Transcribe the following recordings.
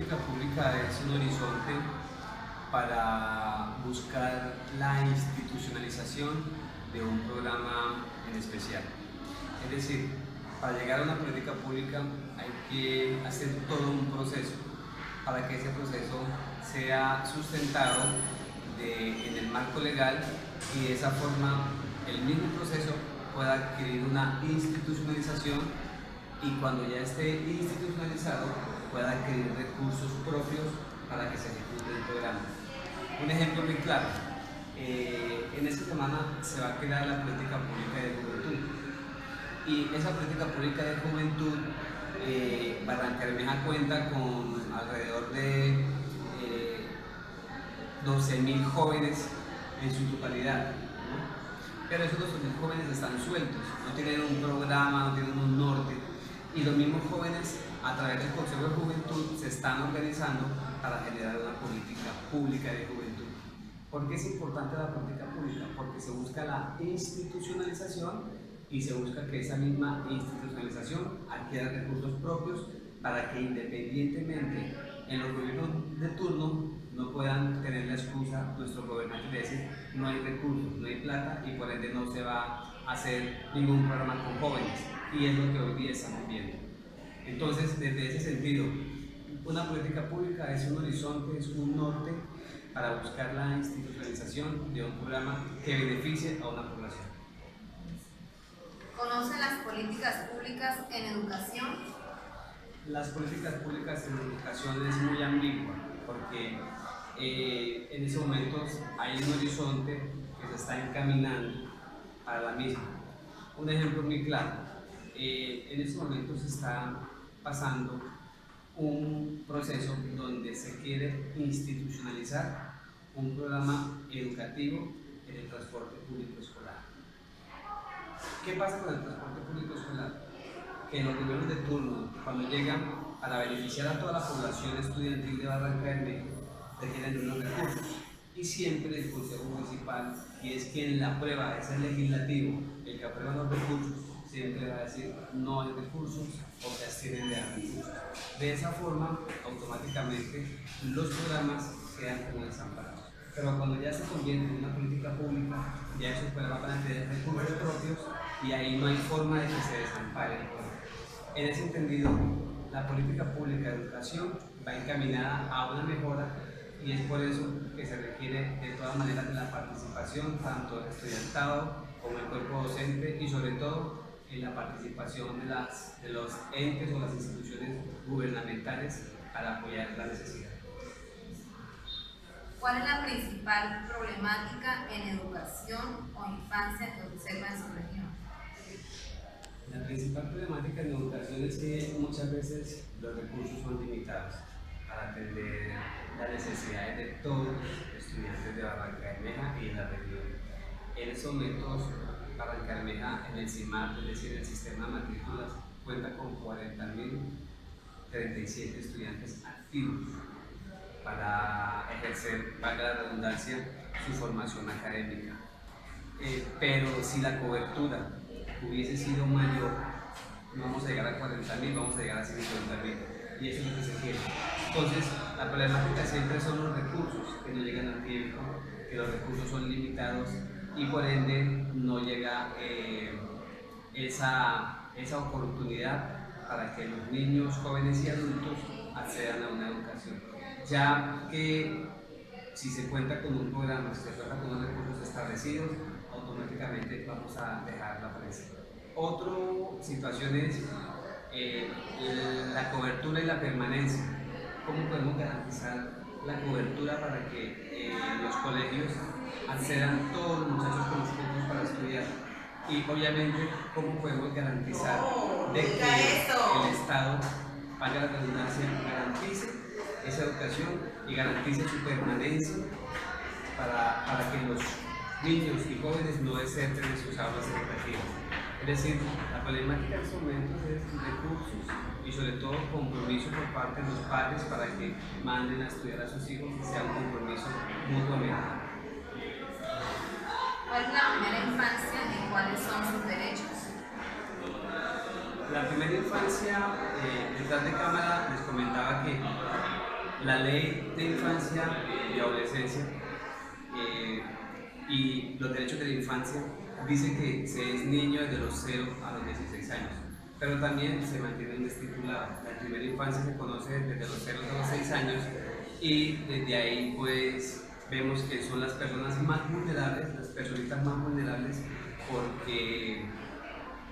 política pública es un horizonte para buscar la institucionalización de un programa en especial. Es decir, para llegar a una política pública hay que hacer todo un proceso para que ese proceso sea sustentado en el marco legal y de esa forma el mismo proceso pueda adquirir una institucionalización y cuando ya esté institucionalizado pueda adquirir recursos propios para que se ejecute el programa. Un ejemplo muy claro, en esta semana se va a crear la política pública de juventud y esa política pública de juventud Barrancabermeja cuenta con alrededor de 12.000 jóvenes en su totalidad, ¿no? Pero esos 12.000 jóvenes están sueltos, no tienen un programa, no tienen un norte y los mismos jóvenes a través del Consejo de Juventud se están organizando para generar una política pública de juventud. ¿Por qué es importante la política pública? Porque se busca la institucionalización y se busca que esa misma institucionalización adquiera recursos propios para que independientemente en los gobiernos de turno no puedan tener la excusa nuestros gobernantes de decir no hay recursos, no hay plata y por ende no se va a hacer ningún programa con jóvenes y es lo que hoy día estamos viendo. Entonces, desde ese sentido, una política pública es un horizonte, es un norte para buscar la institucionalización de un programa que beneficie a una población. ¿Conocen las políticas públicas en educación? Las políticas públicas en educación es muy ambigua porque en esos momentos hay un horizonte que se está encaminando para la misma. Un ejemplo muy claro, en estos momentos se está pasando un proceso donde se quiere institucionalizar un programa educativo en el transporte público escolar. ¿Qué pasa con el transporte público escolar? Que los gobiernos de turno, cuando llegan para beneficiar a toda la población estudiantil de Barrancabermeja, requieren de unos recursos. Y siempre el Consejo Municipal, y es quien la aprueba, es el legislativo, el que aprueba los recursos, siempre va a decir no hay recursos o se abstienen de dar recursos. De esa forma, automáticamente, los programas quedan como desamparados. Pero cuando ya se convierte en una política pública, ya esos programas van a tener recursos propios y ahí no hay forma de que se desamparen. En ese entendido, la política pública de educación va encaminada a una mejora y es por eso que se requiere de todas maneras de la participación tanto del estudiantado como el cuerpo docente y sobre todo en la participación de los entes o las instituciones gubernamentales para apoyar la necesidad. ¿Cuál es la principal problemática en educación o infancia que observa en su región? La principal problemática en educación es que muchas veces los recursos son limitados para atender las necesidades de todos los estudiantes de Barrancabermeja y en la región. En estos momentos, Barrancabermeja en el CIMAR, es decir, el sistema de matrículas, cuenta con 40.037 estudiantes activos para ejercer, valga la redundancia, su formación académica. Pero si la cobertura hubiese sido mayor, no vamos a llegar a 40.000, vamos a llegar a 50.000 y eso es lo que se quiere. Entonces, la problemática siempre son los recursos que no llegan a tiempo, que los recursos son limitados y por ende no llega esa oportunidad para que los niños, jóvenes y adultos accedan a una educación. Ya que si se cuenta con un programa, si se cuenta con unos recursos establecidos, automáticamente vamos a dejar la prensa. Otra situación es la cobertura y la permanencia. ¿Cómo podemos garantizar la cobertura para que los colegios accedan todos los muchachos con los puntos para estudiar? Y obviamente, ¿cómo podemos garantizar de que el Estado, valga la redundancia, garantice esa educación y garantice su permanencia para que los niños y jóvenes no deserten en sus aulas educativas? Es decir, la problemática en estos momentos es recursos y sobre todo compromiso por parte de los padres para que manden a estudiar a sus hijos y sea un compromiso mutuamente. ¿Cuál es la primera infancia y cuáles son sus derechos? La primera infancia, detrás de cámara les comentaba que La ley de infancia y adolescencia y los derechos de la infancia dice que se es niño desde los 0 a los 16 años, pero también se mantiene un estipulado. La primera infancia se conoce desde los 0 a los 6 años y desde ahí pues vemos que son las personas más vulnerables, las personitas más vulnerables porque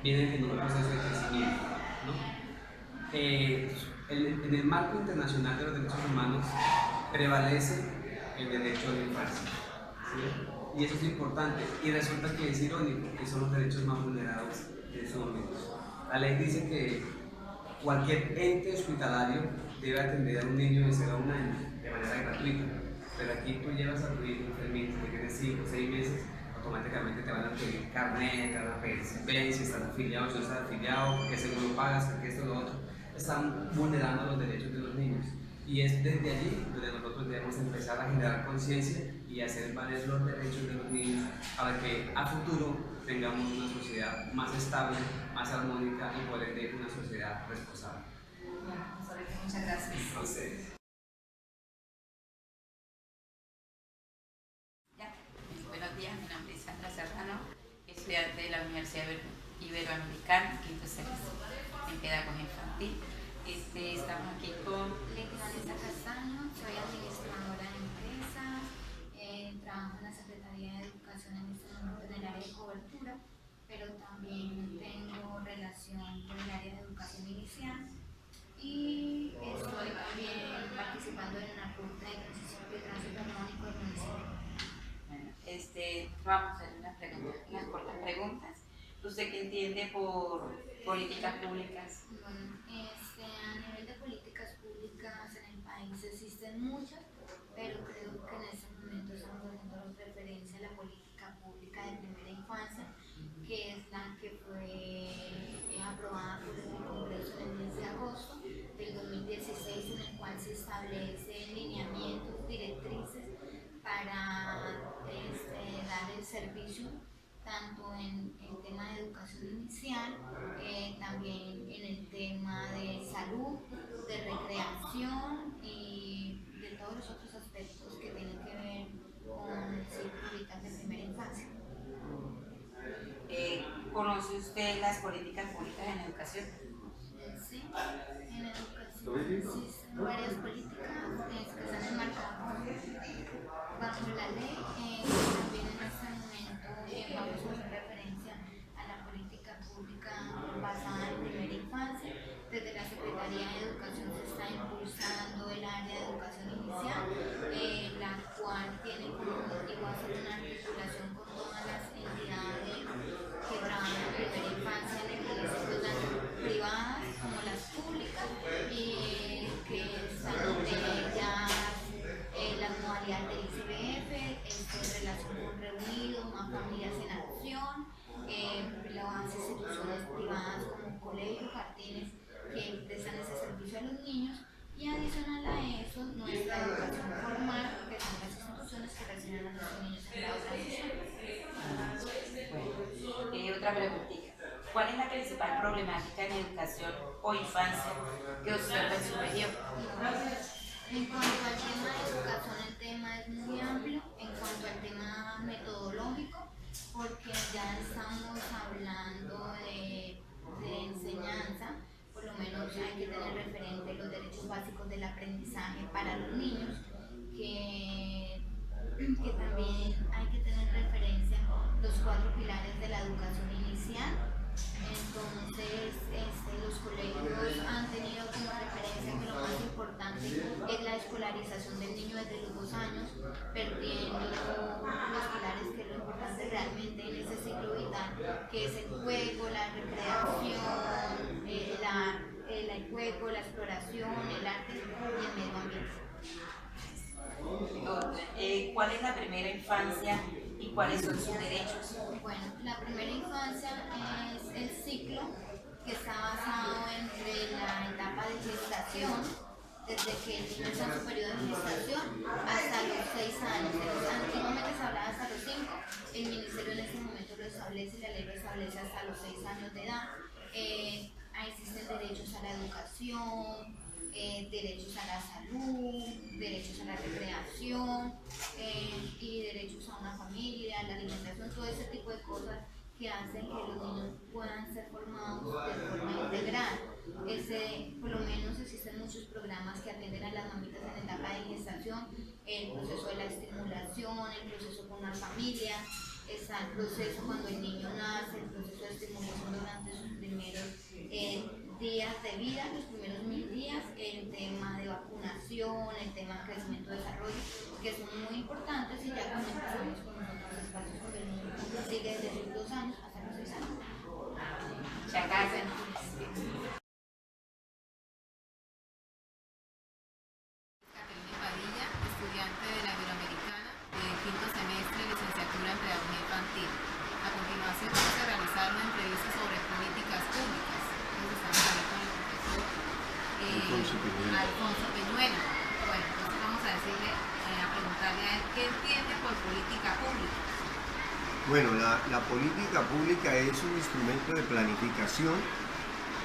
vienen en un proceso de crecimiento, ¿no? En el marco internacional de los derechos humanos prevalece el derecho a la infancia, ¿sí? Y eso es importante, y resulta que es irónico que son los derechos más vulnerados en estos momentos. La ley dice que cualquier ente hospitalario debe atender a un niño de 0 a 1 año de manera gratuita, pero aquí tú llevas a tu hijo enfermito que tiene 5 o 6 meses, automáticamente te van a pedir carnet, te van a pedir ven si estás afiliado, si no estás afiliado, qué seguro pagas, qué esto, lo otro. Están vulnerando los derechos de los niños. Y es desde allí donde nosotros debemos empezar a generar conciencia y hacer valer los derechos de los niños para que a futuro tengamos una sociedad más estable, más armónica y por ende una sociedad responsable. Muchas gracias. Entonces, buenos días, mi nombre es Sandra Serrano, estudiante de la Universidad Iberoamericana, quinto semestre en pedagogía infantil. Estamos aquí con Lady Vanessa Castaño, soy administradora de empresas, trabajo en la Secretaría de Educación en este momento en el área de cobertura, pero también tengo relación con el área de educación inicial y estoy también participando en una ruta de tránsito armónico del municipio. Bueno, vamos a hacer unas cortas preguntas. ¿Usted qué entiende por políticas públicas? Bueno, a nivel de políticas públicas en el país existen muchas, pero creo que en este momento estamos haciendo referencia a la política pública de primera infancia, que es la que fue aprobada por el Congreso en el mes de agosto del 2016, en el cual se establecen lineamientos, directrices para dar el servicio tanto en el tema de educación inicial, también en el tema de salud, de recreación y de todos los otros aspectos que tienen que ver con políticas de primera infancia. ¿Conoce usted las políticas públicas en educación? Sí, en educación existen varias políticas que están enmarcadas bajo la ley. También en este momento vamos a hacer referencia a la política pública basada en primera infancia. Desde la Secretaría de Educación se está impulsando el área de educación inicial, la cual tiene como objetivo hacer una articulación con todas las entidades que trabajan en primera infancia en el municipio, tanto privadas como las públicas, que están entre ellas las modalidades del ICBF, relación con Reunido, Más Familias en Acción, las instituciones privadas como colegios, jardines que prestan ese servicio a los niños, y adicional a eso nuestra educación formal, que son las instituciones que reciben a los niños en grado transición. Bueno, otra preguntita. ¿Cuál es la principal problemática en educación o infancia que observa en su región? En cuanto al tema de educación, el tema es muy amplio. En cuanto al tema metodológico, porque ya estamos hablando de enseñanza, por lo menos hay que tener referente los derechos básicos del aprendizaje para los niños, que también hay que tener referencia los 4 pilares de la educación inicial. Entonces, los colegios han tenido como referencia que lo más importante es la escolarización del niño desde los 2 años, perdiendo los pilares que es lo importante realmente en ese ciclo vital, que es el juego, la recreación, el juego, la exploración, el arte y el medio ambiente. ¿Cuál es la primera infancia y cuáles son sus derechos? Bueno, la primera infancia es el ciclo que está basado entre la etapa de gestación, desde que el niño está en su periodo de gestación, hasta los 6 años. Antiguamente se hablaba hasta los 5, el ministerio en este momento lo establece, la ley lo establece hasta los 6 años de edad. Existen derechos a la educación, derechos a la salud, derechos a la recreación y derechos a una familia, la alimentación, todo ese tipo de cosas que hacen que los niños puedan ser formados de forma integral. Por lo menos existen muchos programas que atienden a las mamitas en etapa de gestación, el proceso de la estimulación, el proceso con la familia, está el proceso cuando el niño nace, el proceso de estimulación durante sus primeros días de vida, los primeros 1000 días, el tema de vacunación, el tema de crecimiento y desarrollo, que son muy importantes y ya cuando empezamos con otros espacios porque el niño sigue desde sus 2 años hasta los 6 años. Muchas gracias. Estudiante de la Iberoamericana de quinto semestre, licenciatura en Pedagogía Infantil. A continuación vamos a realizar una entrevista sobre políticas públicas. Entonces estamos aquí con el profesor Alfonso Peñuela. Bueno, entonces vamos a decirle, a preguntarle a él qué entiende por política pública. Bueno, la política pública es un instrumento de planificación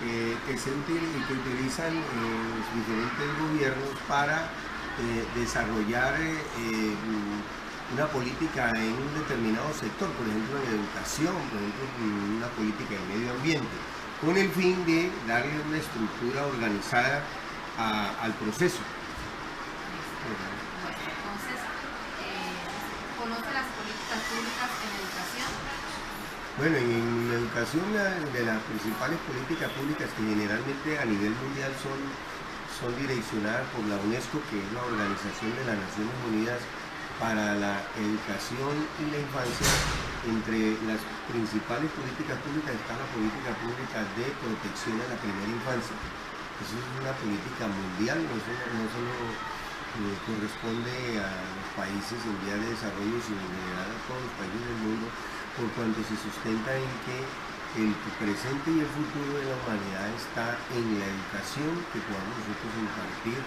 que utilizan los diferentes gobiernos para desarrollar una política en un determinado sector, por ejemplo en educación, por ejemplo en una política de medio ambiente, con el fin de darle una estructura organizada al proceso. Entonces, ¿conoce las políticas públicas en educación? Bueno, en educación de las principales políticas públicas que generalmente a nivel mundial son direccionadas por la UNESCO, que es la Organización de las Naciones Unidas para la Educación y la Infancia. Entre las principales políticas públicas está la política pública de protección a la primera infancia. Eso es una política mundial, no solo corresponde a los países en vías de desarrollo, sino en general a todos los países del mundo, por cuanto se sustenta en que el presente y el futuro de la humanidad está en la educación que podamos nosotros impartir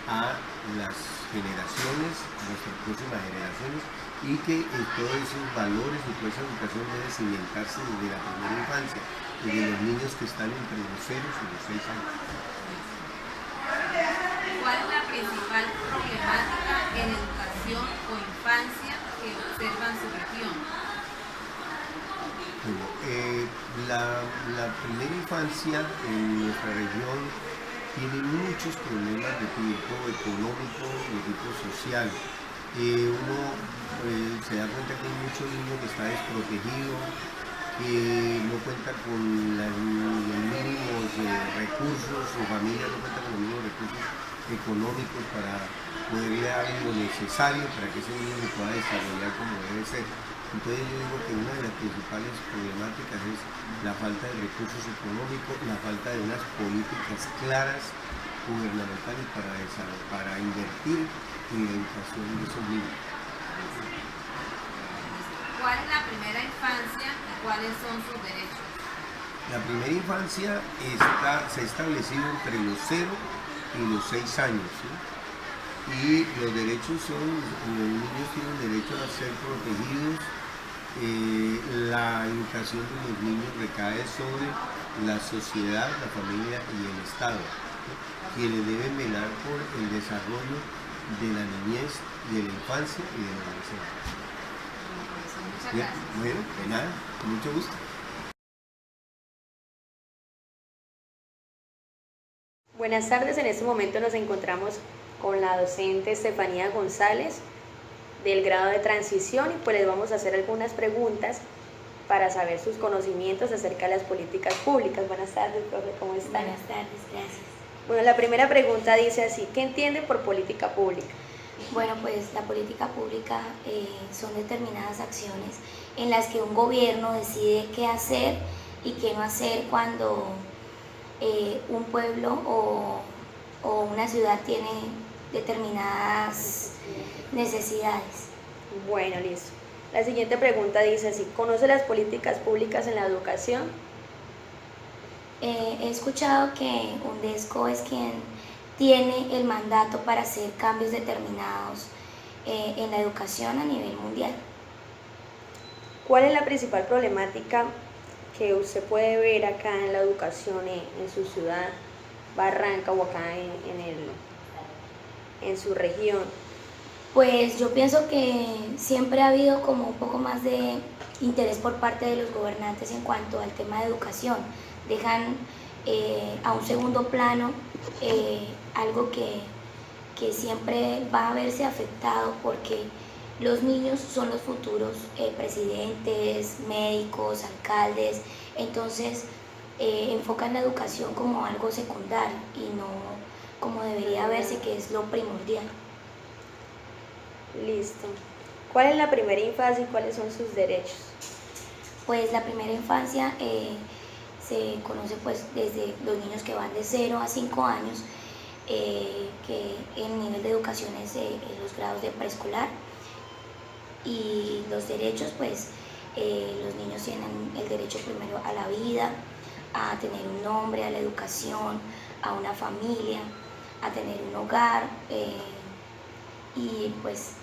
a las generaciones, a nuestras próximas generaciones, y que todos esos valores y toda esa educación debe cimentarse desde la primera infancia, desde los niños que están entre los 0 y los 6 años. ¿Cuál es la principal problemática en educación o infancia que observa en su región? Bueno, la primera infancia en nuestra región tiene muchos problemas de tipo económico, de tipo social. Uno se da cuenta que hay muchos niños que están desprotegidos, que no cuentan con los mínimos recursos, su familia no cuenta con los mínimos recursos económicos para poderle dar lo necesario para que ese niño se pueda desarrollar como debe ser. Entonces yo digo que una de las principales problemáticas es la falta de recursos económicos, la falta de unas políticas claras gubernamentales para invertir en la educación de esos niños. ¿Cuál es la primera infancia y cuáles son sus derechos? La primera infancia se ha establecido entre los 0 y los 6 años, ¿sí? Y los derechos son, los niños tienen derecho a ser protegidos. La educación de los niños recae sobre la sociedad, la familia y el Estado, quienes deben velar por el desarrollo de la niñez, de la infancia y de la adolescencia. Muchas gracias. Bueno, de nada, con mucho gusto. Buenas tardes, en este momento nos encontramos con la docente Estefanía González del grado de transición y pues les vamos a hacer algunas preguntas para saber sus conocimientos acerca de las políticas públicas. Buenas tardes, profe, ¿cómo están? Buenas tardes, gracias. Bueno, la primera pregunta dice así, ¿qué entienden por política pública? Bueno, pues la política pública son determinadas acciones en las que un gobierno decide qué hacer y qué no hacer cuando un pueblo o una ciudad tiene determinadas necesidades. Bueno, listo. La siguiente pregunta dice así, ¿conoce las políticas públicas en la educación? He escuchado que UNESCO es quien tiene el mandato para hacer cambios determinados en la educación a nivel mundial. ¿Cuál es la principal problemática que usted puede ver acá en la educación en su ciudad? Barranca o acá en su región? Pues yo pienso que siempre ha habido como un poco más de interés por parte de los gobernantes en cuanto al tema de educación. Dejan a un segundo plano algo que siempre va a verse afectado, porque los niños son los futuros presidentes, médicos, alcaldes. Entonces enfocan la educación como algo secundario y no como debería verse, que es lo primordial. Listo. ¿Cuál es la primera infancia y cuáles son sus derechos? Pues la primera infancia se conoce pues desde los niños que van de 0 a 5 años, que el nivel de educación es los grados de preescolar. Y los derechos, pues los niños tienen el derecho primero a la vida, a tener un nombre, a la educación, a una familia, a tener un hogar, y pues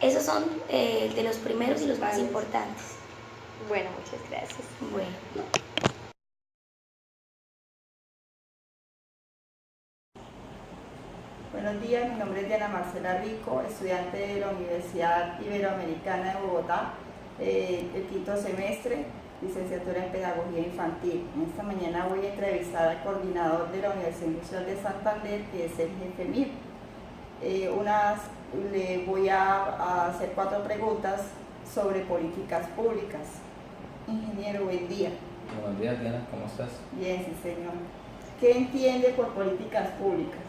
esos son de los primeros y los más importantes. Bueno, muchas gracias. Bueno. Buenos días, mi nombre es Diana Marcela Rico, estudiante de la Universidad Iberoamericana de Bogotá, el quinto semestre, licenciatura en Pedagogía Infantil. En esta mañana voy a entrevistar al coordinador de la Universidad Industrial de Santander, que es el jefe MIR. Le voy a hacer 4 preguntas sobre políticas públicas. Ingeniero, buen día. Buenos días, Diana, ¿cómo estás? Bien, sí, señor. ¿Qué entiende por políticas públicas?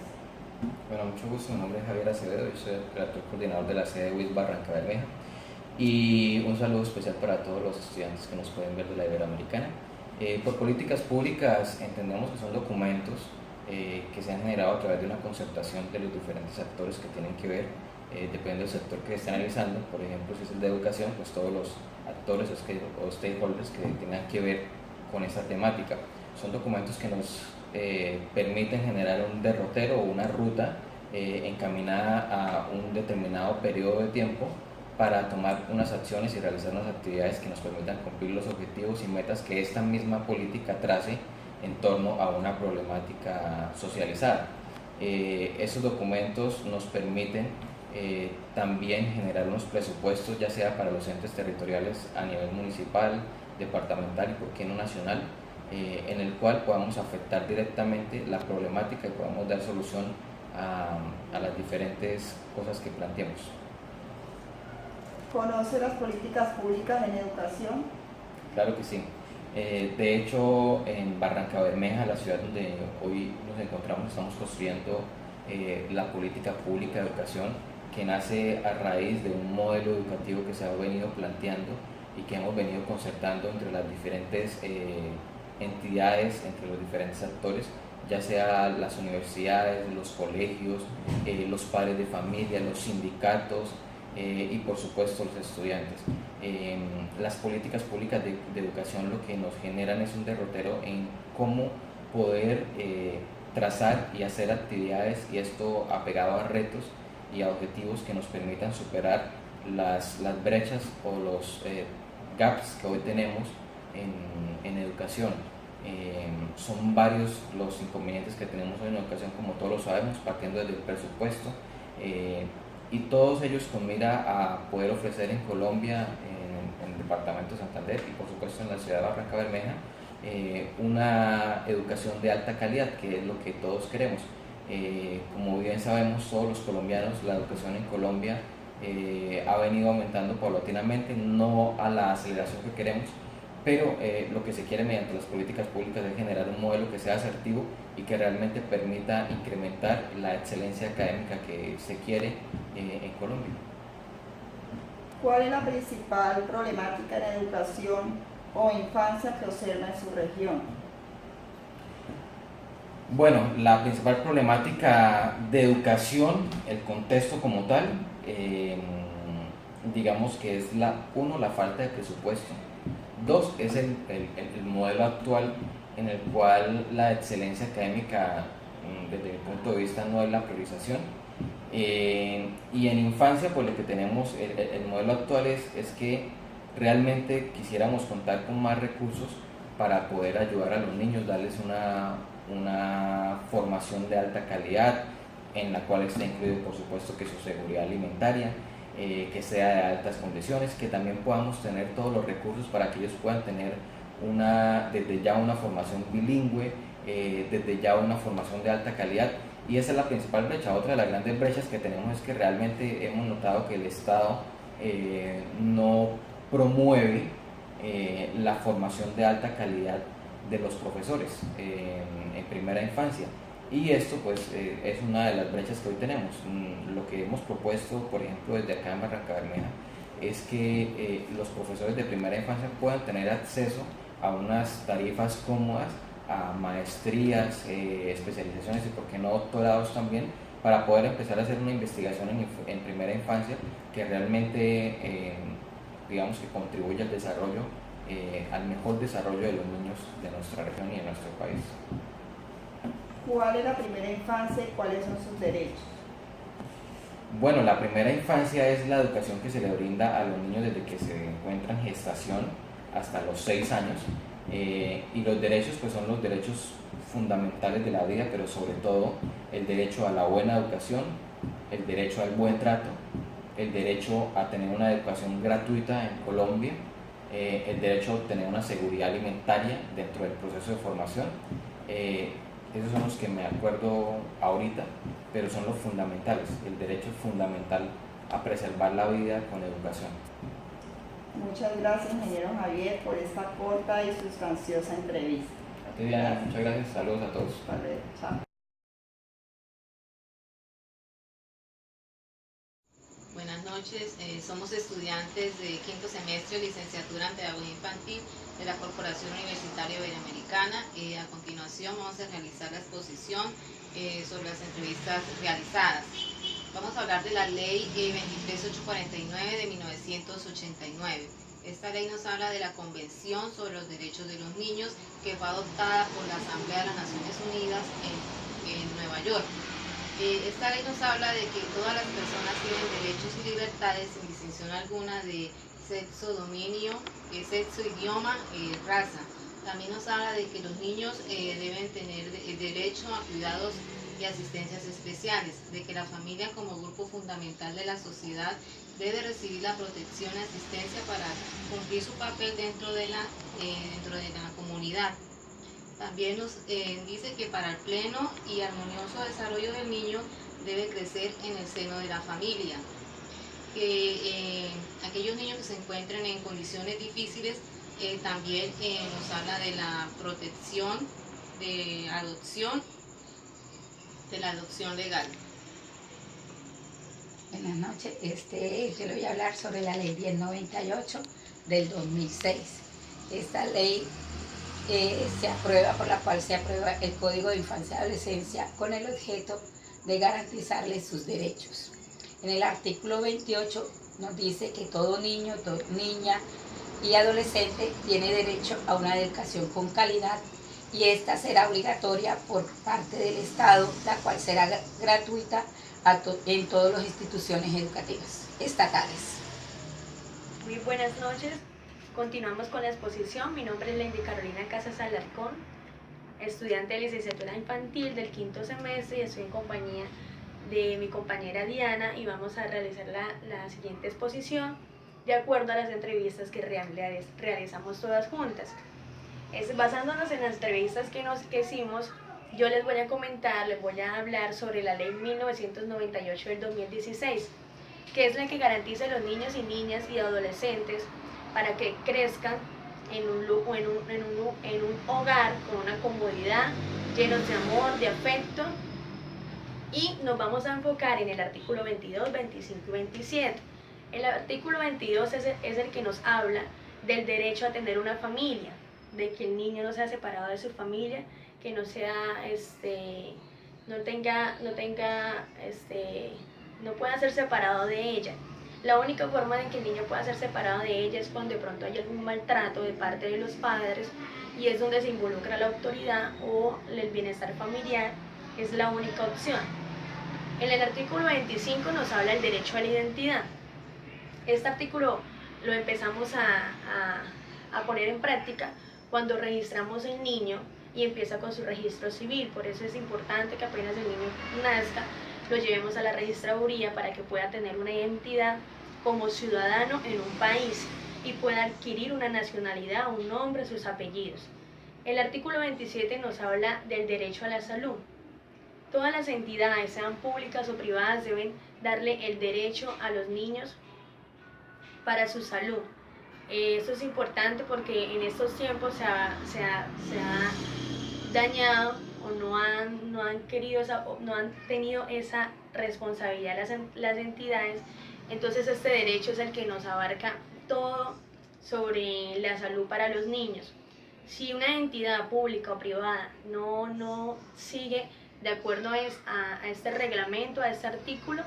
Bueno, mucho gusto, mi nombre es Javier Acevedo, yo soy el redactor coordinador de la sede WIS Barranca Bermeja, y un saludo especial para todos los estudiantes que nos pueden ver de la Iberoamericana. Por políticas públicas entendemos que son documentos que se han generado a través de una concertación de los diferentes actores que tienen que ver, depende del sector que esté analizando. Por ejemplo, si es el de educación, pues todos los actores o stakeholders que tengan que ver con esta temática. Son documentos que nos permiten generar un derrotero o una ruta encaminada a un determinado periodo de tiempo para tomar unas acciones y realizar unas actividades que nos permitan cumplir los objetivos y metas que esta misma política trace en torno a una problemática socializada. Esos documentos nos permiten también generar unos presupuestos, ya sea para los entes territoriales a nivel municipal, departamental y por qué no nacional, en el cual podamos afectar directamente la problemática y podamos dar solución a las diferentes cosas que planteamos. ¿Conoce las políticas públicas en educación? Claro que sí. De hecho, en Barranca Bermeja, la ciudad donde hoy nos encontramos, estamos construyendo la política pública de educación, que nace a raíz de un modelo educativo que se ha venido planteando y que hemos venido concertando entre las diferentes entidades, entre los diferentes actores, ya sea las universidades, los colegios, los padres de familia, los sindicatos y por supuesto los estudiantes. Las políticas públicas de educación lo que nos generan es un derrotero en cómo poder trazar y hacer actividades, y esto apegado a retos y a objetivos que nos permitan superar las brechas o los gaps que hoy tenemos en educación. Son varios los inconvenientes que tenemos hoy en educación, como todos lo sabemos, partiendo desde el presupuesto, y todos ellos con mira a poder ofrecer en Colombia, en el departamento de Santander y por supuesto en la ciudad de Barranca Bermeja, una educación de alta calidad, que es lo que todos queremos. Como bien sabemos todos los colombianos, la educación en Colombia ha venido aumentando paulatinamente, no a la aceleración que queremos, pero lo que se quiere mediante las políticas públicas es generar un modelo que sea asertivo y que realmente permita incrementar la excelencia académica que se quiere en Colombia. ¿Cuál es la principal problemática en la educación o infancia que observa en su región? Bueno, la principal problemática de educación, el contexto como tal, digamos que es la falta de presupuesto. 2, es el modelo actual en el cual la excelencia académica, desde mi punto de vista, no es la priorización. Y en infancia, pues lo que tenemos, el modelo actual es que realmente quisiéramos contar con más recursos para poder ayudar a los niños, darles una formación de alta calidad, en la cual está incluido por supuesto que su seguridad alimentaria, que sea de altas condiciones, que también podamos tener todos los recursos para que ellos puedan tener desde ya una formación bilingüe, desde ya una formación de alta calidad. Y esa es la principal brecha. Otra de las grandes brechas que tenemos es que realmente hemos notado que el Estado no promueve la formación de alta calidad de los profesores en primera infancia. Y esto pues es una de las brechas que hoy tenemos. Lo que hemos propuesto, por ejemplo, desde acá en Barrancabermeja, es que los profesores de primera infancia puedan tener acceso a unas tarifas cómodas, a maestrías, especializaciones y por qué no doctorados también, para poder empezar a hacer una investigación en primera infancia que realmente digamos que contribuya al desarrollo, al mejor desarrollo de los niños de nuestra región y de nuestro país. ¿Cuál es la primera infancia y cuáles son sus derechos? Bueno, la primera infancia es la educación que se le brinda a los niños desde que se encuentran en gestación hasta los 6 años, y los derechos pues son los derechos fundamentales de la vida, pero sobre todo el derecho a la buena educación, el derecho al buen trato, el derecho a tener una educación gratuita en Colombia, el derecho a obtener una seguridad alimentaria dentro del proceso de formación. Esos son los que me acuerdo ahorita, pero son los fundamentales, el derecho fundamental a preservar la vida con educación. Muchas gracias, ingeniero Javier, por esta corta y sustanciosa entrevista. A ti, Diana, muchas gracias, saludos a todos. Vale, chao. Buenas noches, somos estudiantes de quinto semestre de licenciatura en Pedagogía Infantil de la Corporación Universitaria Iberoamericana. A continuación vamos a realizar la exposición sobre las entrevistas realizadas. Vamos a hablar de la Ley 23849 de 1989. Esta ley nos habla de la Convención sobre los Derechos de los Niños, que fue adoptada por la Asamblea de las Naciones Unidas en Nueva York. Esta ley nos habla de que todas las personas tienen derechos y libertades sin distinción alguna de sexo, dominio, sexo, idioma, raza. También nos habla de que los niños deben tener derecho a cuidados y asistencias especiales, de que la familia como grupo fundamental de la sociedad debe recibir la protección y asistencia para cumplir su papel dentro de la comunidad. También nos dice que para el pleno y armonioso desarrollo del niño debe crecer en el seno de la familia. Que aquellos niños que se encuentren en condiciones difíciles también nos habla de la protección de la adopción legal. Buenas noches, yo le voy a hablar sobre la ley 1098 del 2006. Esta ley por la cual se aprueba el Código de Infancia y Adolescencia con el objeto de garantizarles sus derechos. En el artículo 28 nos dice que todo niño, niña y adolescente tiene derecho a una educación con calidad, y esta será obligatoria por parte del Estado, la cual será gratuita en todas las instituciones educativas estatales. Muy buenas noches. Continuamos con la exposición. Mi nombre es Lady Carolina Casas Alarcón, estudiante de licenciatura infantil del quinto semestre, y estoy en compañía de mi compañera Diana, y vamos a realizar la siguiente exposición de acuerdo a las entrevistas que realizamos todas juntas. Basándonos en las entrevistas que hicimos, yo les voy a hablar sobre la ley 1998 del 2016, que es la que garantiza a los niños y niñas y adolescentes para que crezcan en un hogar con una comodidad, llenos de amor, de afecto. Y nos vamos a enfocar en el artículo 22, 25 y 27. El artículo 22 es el que nos habla del derecho a tener una familia, de que el niño no sea separado de su familia, que no pueda ser separado de ella. La única forma de que el niño pueda ser separado de ella es cuando de pronto hay algún maltrato de parte de los padres, y es donde se involucra la autoridad o el bienestar familiar. Es la única opción. En el artículo 25 nos habla del derecho a la identidad. Este artículo lo empezamos a poner en práctica cuando registramos el niño y empieza con su registro civil. Por eso es importante que apenas el niño nazca, lo llevemos a la registraduría para que pueda tener una identidad como ciudadano en un país y pueda adquirir una nacionalidad, un nombre, sus apellidos. El artículo 27 nos habla del derecho a la salud. Todas las entidades, sean públicas o privadas, deben darle el derecho a los niños para su salud. Esto es importante porque en estos tiempos se ha dañado o no han tenido esa responsabilidad las entidades. Entonces este derecho es el que nos abarca todo sobre la salud para los niños. Si una entidad pública o privada no sigue de acuerdo a este reglamento, a este artículo,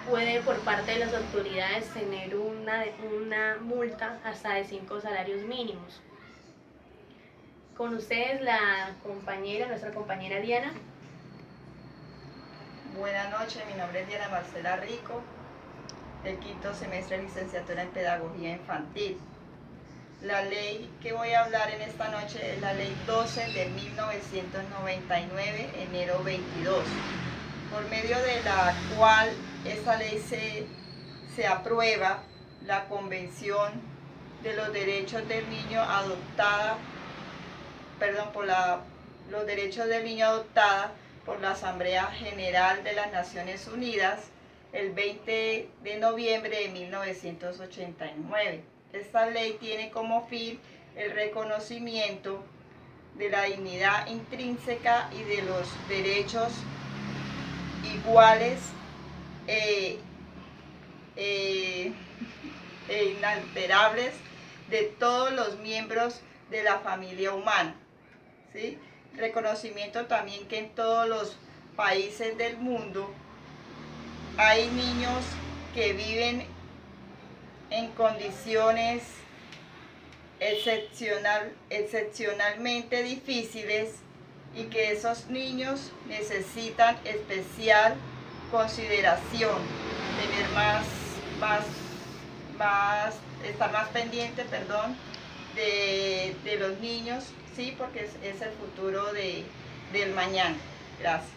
puede por parte de las autoridades tener una multa hasta de 5 salarios mínimos. Con ustedes nuestra compañera Diana. Buenas noches, mi nombre es Diana Marcela Rico, del quinto semestre de licenciatura en Pedagogía Infantil. La ley que voy a hablar en esta noche es la ley 12 de 1999, enero 22, por medio de la cual esta ley se aprueba la Convención de los Derechos del Niño adoptada por la Asamblea General de las Naciones Unidas el 20 de noviembre de 1989. Esta ley tiene como fin el reconocimiento de la dignidad intrínseca y de los derechos iguales e inalterables de todos los miembros de la familia humana, ¿sí? Reconocimiento también que en todos los países del mundo hay niños que viven en condiciones excepcionalmente difíciles y que esos niños necesitan especial consideración, tener estar más pendiente, de los niños, sí, porque es el futuro del mañana. Gracias.